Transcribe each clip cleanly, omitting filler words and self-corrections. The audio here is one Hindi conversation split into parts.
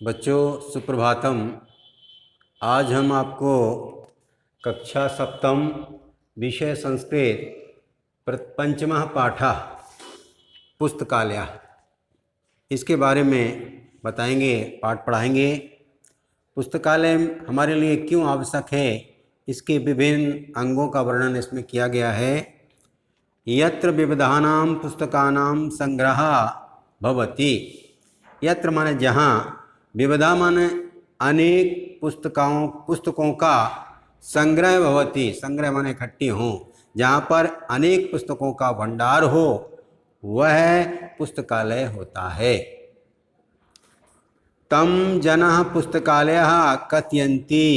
बच्चों सुप्रभातम। आज हम आपको कक्षा सप्तम विषय संस्कृत पंचमः पाठः पुस्तकालय इसके बारे में बताएंगे, पाठ पढ़ाएंगे। पुस्तकालय हमारे लिए क्यों आवश्यक है, इसके विभिन्न अंगों का वर्णन इसमें किया गया है। यत्र विविधानां पुस्तकानां संग्रह भवति। यत्र माने जहाँ, विविधा माने अनेक पुस्तकों का संग्रह भवति। संग्रह माने इकट्ठी हों, जहाँ पर अनेक पुस्तकों का भंडार हो वह पुस्तकालय होता है। तम जनः पुस्तकालयः कथयन्ति।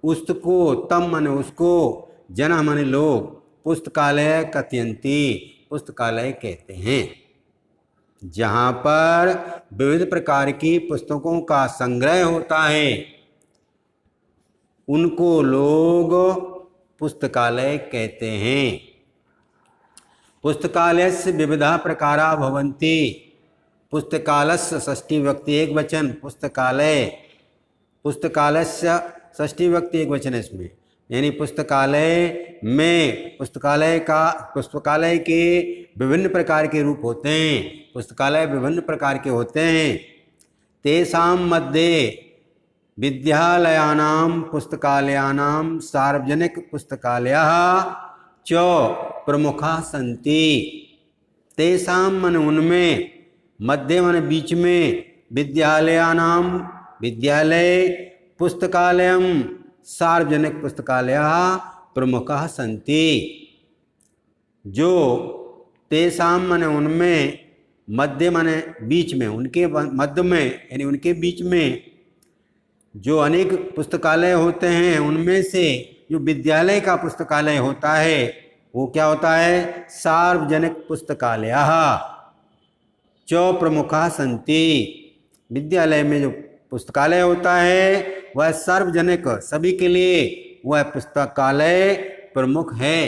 उसको, तम माने उसको, जनः माने लोग, पुस्तकालय कथयन्ति पुस्तकालय कहते हैं। जहाँ पर विविध प्रकार की पुस्तकों का संग्रह होता है उनको लोग पुस्तकालय कहते हैं। पुस्तकालयस्य विविधा प्रकारा भवन्ति। पुस्तकालयस्य षष्ठी विभक्ति एक वचन, पुस्तकालय, पुस्तकालयस्य षष्ठी विभक्ति एक वचन है इसमें, यानी पुस्तकालय में, पुस्तकालय के विभिन्न प्रकार के रूप होते हैं। पुस्तकालय विभिन्न प्रकार के होते हैं। तेषां मध्ये विद्यालयानां पुस्तकालयानां सार्वजनिक पुस्तकालयः च प्रमुखाः सन्ति। तेषां मन उनमें, मध्य मन बीच में, विद्यालयानां विद्यालय, पुस्तकालयं सार्वजनिक पुस्तकालयः प्रमुखाः सन्ति। जो तेषां माने उनमें, मध्य माने बीच में, उनके मध्य में यानी उनके बीच में जो अनेक पुस्तकालय होते हैं उनमें से जो विद्यालय का पुस्तकालय होता है वो क्या होता है, सार्वजनिक पुस्तकालयः च प्रमुखाः सन्ति। विद्यालय में जो पुस्तकालय होता है वह सार्वजनिक, सभी के लिए वह पुस्तकालय प्रमुख है।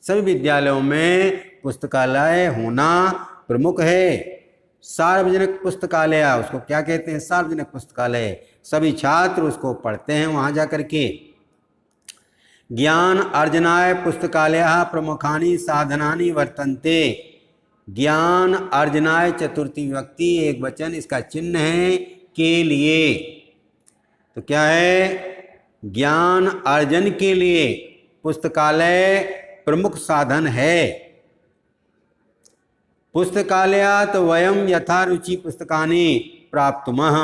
सभी विद्यालयों में पुस्तकालय होना प्रमुख है। सार्वजनिक पुस्तकालय, उसको क्या कहते हैं, सार्वजनिक पुस्तकालय। सभी छात्र उसको पढ़ते हैं वहाँ जा कर के। ज्ञान अर्जनाय पुस्तकालयः प्रमुखानि साधनानि वर्तन्ते। ज्ञान अर्जनाय चतुर्थी विभक्ति एक वचन, इसका चिन्ह है के लिए। तो क्या है, ज्ञान अर्जन के लिए पुस्तकालय प्रमुख साधन है। पुस्तकालयात् वयं यथा रुचि पुस्तकानि प्राप्तुमः।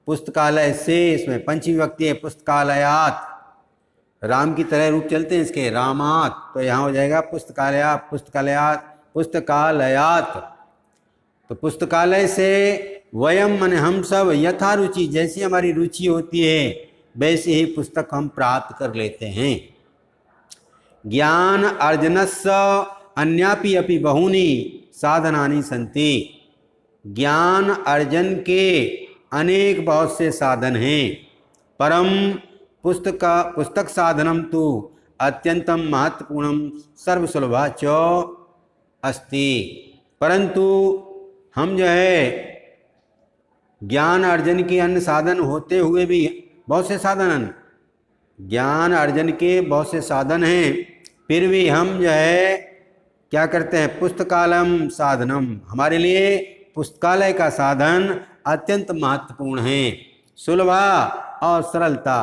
पुस्तकालय से, इसमें पंचमी विभक्ति है, पुस्तकालयात्, राम की तरह रूप चलते हैं इसके, रामात्, तो यहाँ हो जाएगा पुस्तकालयात्, पुस्तकालयात्, पुस्तकालयात्। तो पुस्तकालय से वयम माने हम सब, यथा रुचि जैसी हमारी रुचि होती है वैसे ही पुस्तक हम प्राप्त कर लेते हैं। ज्ञान अर्जनस्य अन्यापि अपि बहूनि साधनानि सन्ति। ज्ञान अर्जन के अनेक बहुत से साधन हैं। परम पुस्तक साधनम तो अत्यंतम महत्वपूर्णम सर्वसुलभा च अस्ति। परंतु हम जो है ज्ञान अर्जन के अन्य साधन होते हुए भी, बहुत से साधन, ज्ञान अर्जन के बहुत से साधन हैं, फिर भी हम जो है क्या करते हैं, पुस्तकालयम साधनम, हमारे लिए पुस्तकालय का साधन अत्यंत महत्वपूर्ण है। सुलभा और सरलता,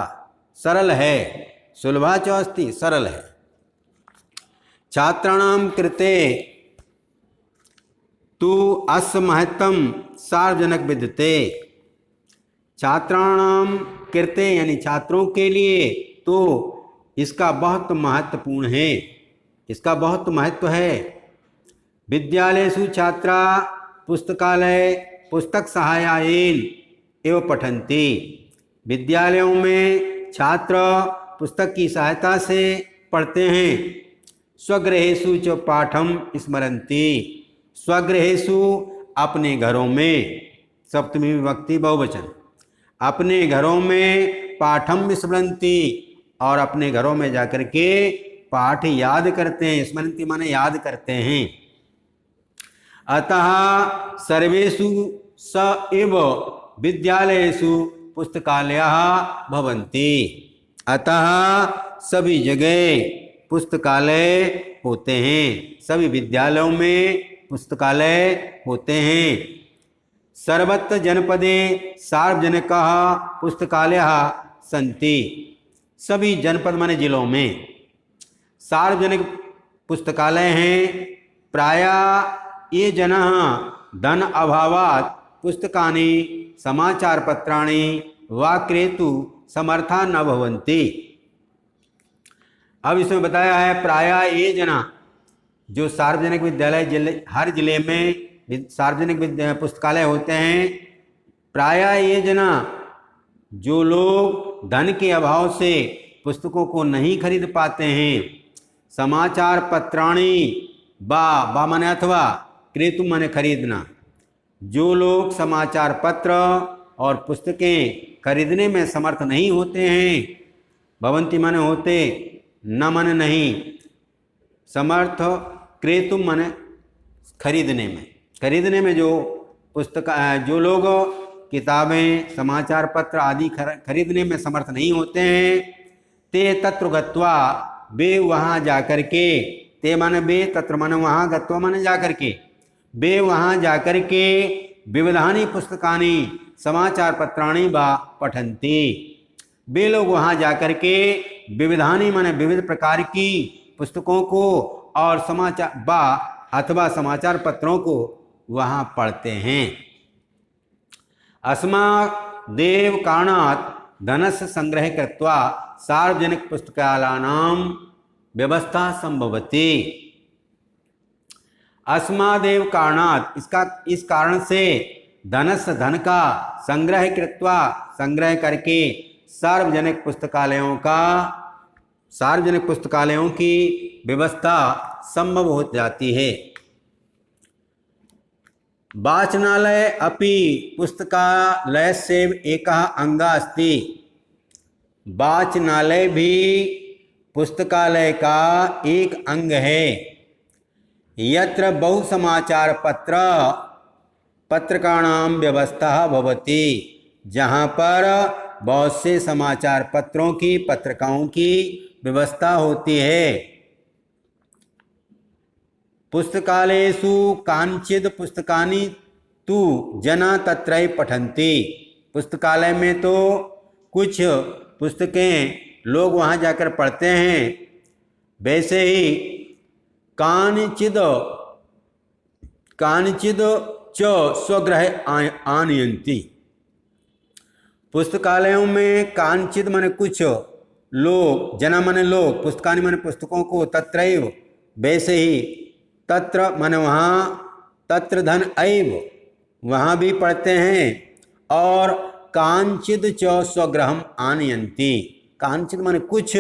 सरल है, सुलभा च अस्ति, सरल है। छात्राणां कृते तु अस्य महत्तम सार्वजनिक विद्यते। छात्राणां कृते यानी छात्रों के लिए तो इसका बहुत महत्वपूर्ण है, इसका बहुत महत्व है। विद्यालयेषु छात्रा पुस्तकालय पुस्तक सहायेन एव पठन्ति। विद्यालयों में छात्र पुस्तक की सहायता से पढ़ते हैं। स्वगृहेषु च पाठम स्मरन्ति। स्वगृहेषु अपने घरों में, सप्तमी विभक्ति बहुवचन, अपने घरों में पाठम स्मरन्ति, और अपने घरों में जाकर के पाठ याद करते हैं। स्मरन्ति माने याद करते हैं। अतः सर्वेषु स एव विद्यालयेषु पुस्तकालयाः भवन्ति। अतः सभी जगह पुस्तकालय होते हैं, सभी विद्यालयों में पुस्तकालय होते हैं। सर्वत्र जनपदे सार्वजनिकः पुस्तकालयः सन्ति। सभी जनपद माने जिलों में सार्वजनिक पुस्तकालय हैं। प्रायः ये जनः धन अभावात् पुस्तकानि समाचारपत्राणि वा क्रेतु समर्था न भवन्ति। अब इसमें बताया है प्रायः ये जना जो सार्वजनिक विद्यालय हर जिले में सार्वजनिक पुस्तकालय होते हैं, प्रायः ये जना जो लोग धन के अभाव से पुस्तकों को नहीं खरीद पाते हैं, समाचार पत्राणी बा माने अथवा क्रेतु माने खरीदना, जो लोग समाचार पत्र और पुस्तकें खरीदने में समर्थ नहीं होते हैं, भवंती माने होते, न माने नहीं, समर्थ क्रेतु माने खरीदने में जो पुस्तक जो लोग किताबें समाचार पत्र आदि खरीदने में समर्थ नहीं होते हैं, ते तत्र गत्वा वे वहाँ जाकर के, ते माने वे, तत्र माने वहाँ, गत्वा माने जाकर के, वे वहाँ जाकर के विविधानि पुस्तकानि समाचार पत्राणि वा पठन्ति। वे लोग वहाँ जाकर के विविधानि माने विविध प्रकार की पुस्तकों को और समाचार वा अथवा समाचार पत्रों को वहाँ पढ़ते हैं। अस्मात् देव कारणात् धनस्य संग्रह कृत्वा सार्वजनिक पुस्तकालयानां व्यवस्था संभवति। अस्मादेव कारणात्, इस कारण से धनस्य धन का संग्रह कृत्वा संग्रह करके सार्वजनिक पुस्तकालयों की व्यवस्था संभव हो जाती है। वाचनालय अपि पुस्तकालयस्य एकः अंगः अस्ति। वाचनालय भी पुस्तकालय का एक अंग है। यत्र बहुसमाचार पत्रकाणां व्यवस्था भवति, जहाँ पर बहुत से समाचार पत्रों की, पत्रिकाओं की व्यवस्था होती है। पुस्तकालयेषु कांचित् पुस्तकानि तु जना तत्रैव पठन्ति। पुस्तकालय में तो कुछ पुस्तकें लोग वहाँ जाकर पढ़ते हैं, वैसे ही कानिचिद च स्वगृह आनयन्ति। पुस्तकालयों में कांचित माने कुछ लोग, जना माने लोग, पुस्तकानि माने पुस्तकों को, तत्रैव वैसे ही, तत्र माने वहाँ, तत्र धन ऐव वहाँ भी पढ़ते हैं, और कांचित च स्वगृहम आनयन्ति। कांचित माने कुछ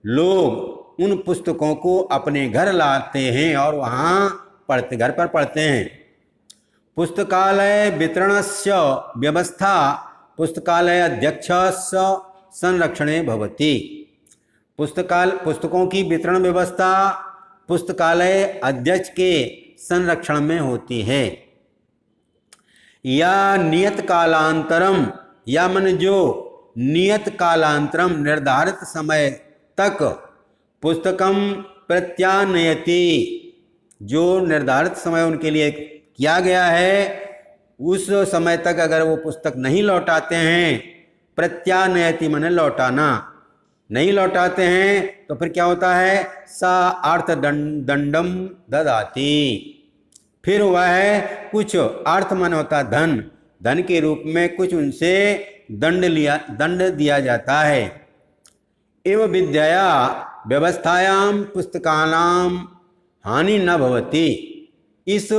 लोग उन पुस्तकों को अपने घर लाते हैं और वहाँ घर पर पढ़ते हैं। पुस्तकालय वितरणस्य व्यवस्था पुस्तकालय अध्यक्षस्य संरक्षणे भवति। पुस्तकों की वितरण व्यवस्था पुस्तकालय अध्यक्ष के संरक्षण में होती है। या नियत कालांतरम, या मन जो नियत कालांतरम निर्धारित समय तक पुस्तकम प्रत्यानयति, जो निर्धारित समय उनके लिए किया गया है उस समय तक अगर वो पुस्तक नहीं लौटाते हैं, प्रत्यानयति माने लौटाना, नहीं लौटाते हैं तो फिर क्या होता है, सा अर्थ दंडम ददाति, फिर वह कुछ अर्थ मन होता धन, धन के रूप में कुछ उनसे दंड दिया जाता है। एवं विद्या व्यवस्थायाम पुस्तकानां हानि न भवति। इस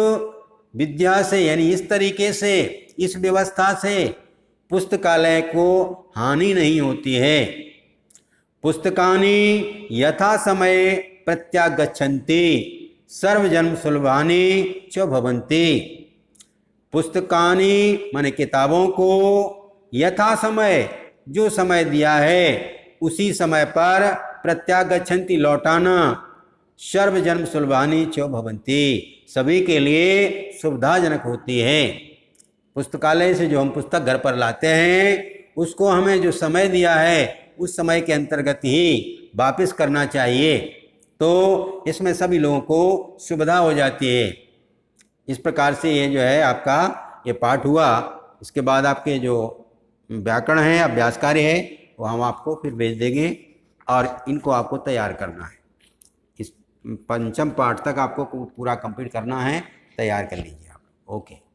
विद्या से यानी इस तरीके से, इस व्यवस्था से पुस्तकालय को हानि नहीं होती है। पुस्तकानि यथा समय प्रत्यागच्छन्ति सर्वजन सुलभानि च भवन्ति। पुस्तकानि माने किताबों को यथा समय, जो समय दिया है उसी समय पर प्रत्यागच्छन्ति लौटाना, सर्वजन सुलभानि च भवन्ति, सभी के लिए सुविधाजनक होती है। पुस्तकालय से जो हम पुस्तक घर पर लाते हैं उसको हमें जो समय दिया है उस समय के अंतर्गत ही वापस करना चाहिए, तो इसमें सभी लोगों को सुविधा हो जाती है। इस प्रकार से ये जो है आपका ये पाठ हुआ। इसके बाद आपके जो व्याकरण है, अभ्यास कार्य है, वो हम आपको फिर भेज देंगे और इनको आपको तैयार करना है। इस पंचम पाठ तक आपको पूरा कंप्लीट करना है, तैयार कर लीजिए आप। ओके।